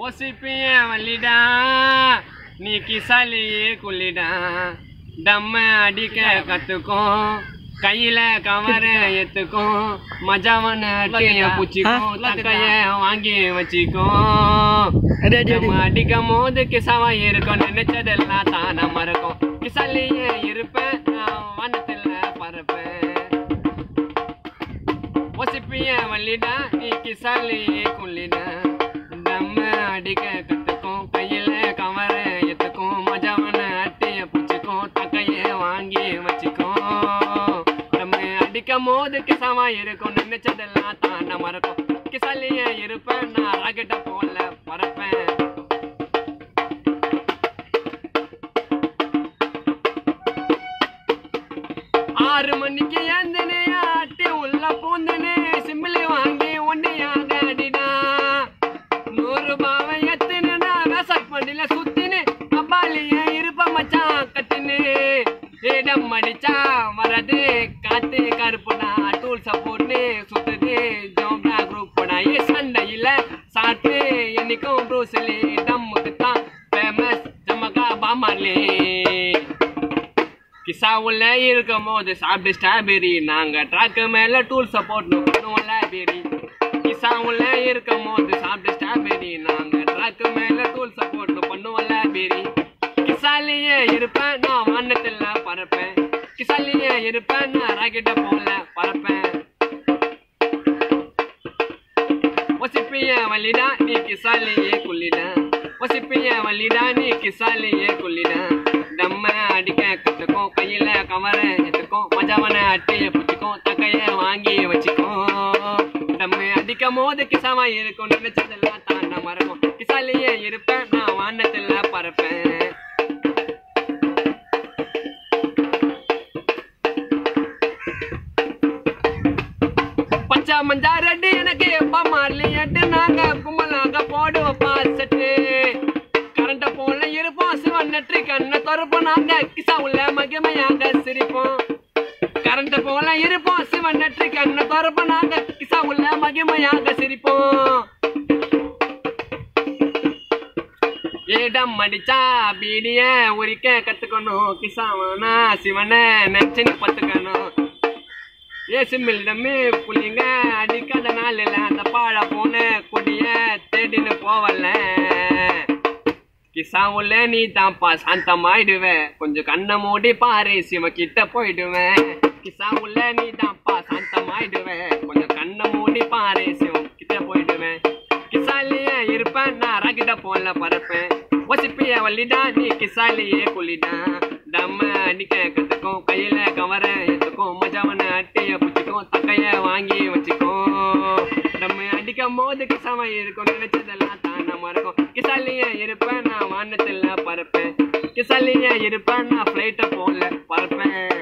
ஓசிப்பிய வள்ளிடா நீ கிசாலியே குள்ளிடா டம்ம அடிக்க கத்துக்கும் கையில கவர எத்துக்கும் மஜாவன பூச்சிக்கும் தக்கைய வாங்கி வச்சிக்கும் அடிக்கும் போது கிசாவா இருக்கும் நினைச்சதெல்லாம் தானா மறக்கும் கிசாலியே இருப்பேன் நான் வானத்துல பறப்பேன் ஓசிப்பிய வள்ளிடா நீ கிசாலியே குள்ளிடா டம்ம அடிக்க கத்துக்கும் கையில கவர எத்துக்கும் மஜாவன அட்டைய பூச்சிக்கும் தக்கைய வாங்கி வச்சிக்கும் நம்ம அடிக்கும் போது கிசாவா இருக்கும் நினைச்சதெல்லாம் தான மறக்கும் கிசாலியே இருப்பேன் நான் ராக்கெட்ட போல பறப்பேன் 6 மணிக்கு ஏந்தனே ஆட்டி உள்ள பூந்தனே சிம்பிளி வாங்கி ஒன்னியாக அடிடா 100 ரூபாவை எத்துனா வேசட் பண்ணில சுத்தினு கபாலிய இருப்ப மச்சான் கத்தினு ஏடம் அடிச்சா வரது காத்து கருப்புடா டூல் சப்போர்ட்னு சுத்துது ஜோப்ரா குரூப்டா ஏ சண்டையில சாத்து என்னைக்கும் ப்ரூஸ்லி டம்முக்கு தான் ஃபேமஸ் ஜமகா பாமாலி கிசா உள்ள இருக்கும் போது சாப்பிட்டு ஸ்ட்ராபெரி நாங்க ட்ராக்கு மேல டூல் சப்போர்ட் பண்ணுவோம் லைப்ரரி கிசா உள்ள இருக்கும் போது சாப்பிட்டு ஸ்ட்ராபெரி நாங்க ட்ராக்கு மேல டூல் சப்போர்ட் பண்ணுவோம் லைப்ரரி கிசாலியே இருப்பேன் நான் வானத்துல பறப்பேன் கிசாலியே இருப்பேன் நான் ராக்கெட்ட போல பறப்பேன் ஒசிப்பிய வள்ளிடா நீ கிசாலியே குள்ளிடா ஒசிப்பிய வள்ளிடா நீ கிசாலியே குள்ளிடா டம்ம அடிக்க கத்துக்கும் கையில கவர எத்துக்கும் மஜாவன அட்டைய பூச்சிக்கும் தக்கைய வாங்கி வச்சுக்கும் டம்ம அடிக்கும் போது கிசாவா இருக்கும் நினைச்சதெல்லாம் தாண்ட மறக்கும் கிசாலியே இருப்பேன் நான் வானத்துல பறப்பேன் பச்சா மஞ்சா ரெட்டி எனக்கு எப்ப மாறலி எட்டு நாங்க கும்பலாக போடுவோம் பாசட்டு கரண்ட போல இருப்போம் சிவன் நெற்றி கண்ண தொறப்போம் நாங்க கிசா உள்ள மகிமையாக சிரிப்போம் கரண்ட போல இருப்போம் சிவன் நெற்றி கண்ண தொறப்போம் நாங்க கிசா உள்ள மகிமையாக சிரிப்போம் ஏடம் அடிச்சா பீடிய உரிக்க கத்துக்கணும் கிசாவானா சிவனை நெச்சின்னு பத்துக்கணும் ஏ சிம்மிலிடமே புள்ளிங்க அடிக்காத நாள் இல்ல அந்த பாழ போன கொடிய தேடின்னு போவல கிசா உள்ள நீ தான்ப்பா சாந்தமாயிடுவேன் கொஞ்சம் கண்ணை மூடி பாரு சிவ கிட்ட போயிடுவேன் கிசா உள்ள நீ தான்ப்பா சாந்தமாயிடுவேன் கொஞ்சம் கண்ணை மூடி பாரு சிவம் கிட்ட போயிடுவேன் கிசாலியே இருப்பேன் நான் ராக்கெட்ட போல பறப்பேன் ஒசிப்பிய வள்ளிடா நீ கிசாலியே குள்ளிடா டம்ம அடிக்க கத்துக்கும் கையில கவர எத்துக்கும் மஜாவன அட்டைய பூச்சிக்கும் தக்கைய வாங்கி வச்சுக்கும் நம்ம அடிக்கும் போது கிசாவா இருக்கும் நினைச்சதெல்லாம் தான மறக்கும் கிசாலியே இருப்பேன் நான் வானத்துல பறப்பேன் கிசாலியே இருப்பேன் நான் ஃபிளைட்ட போல பறப்பேன்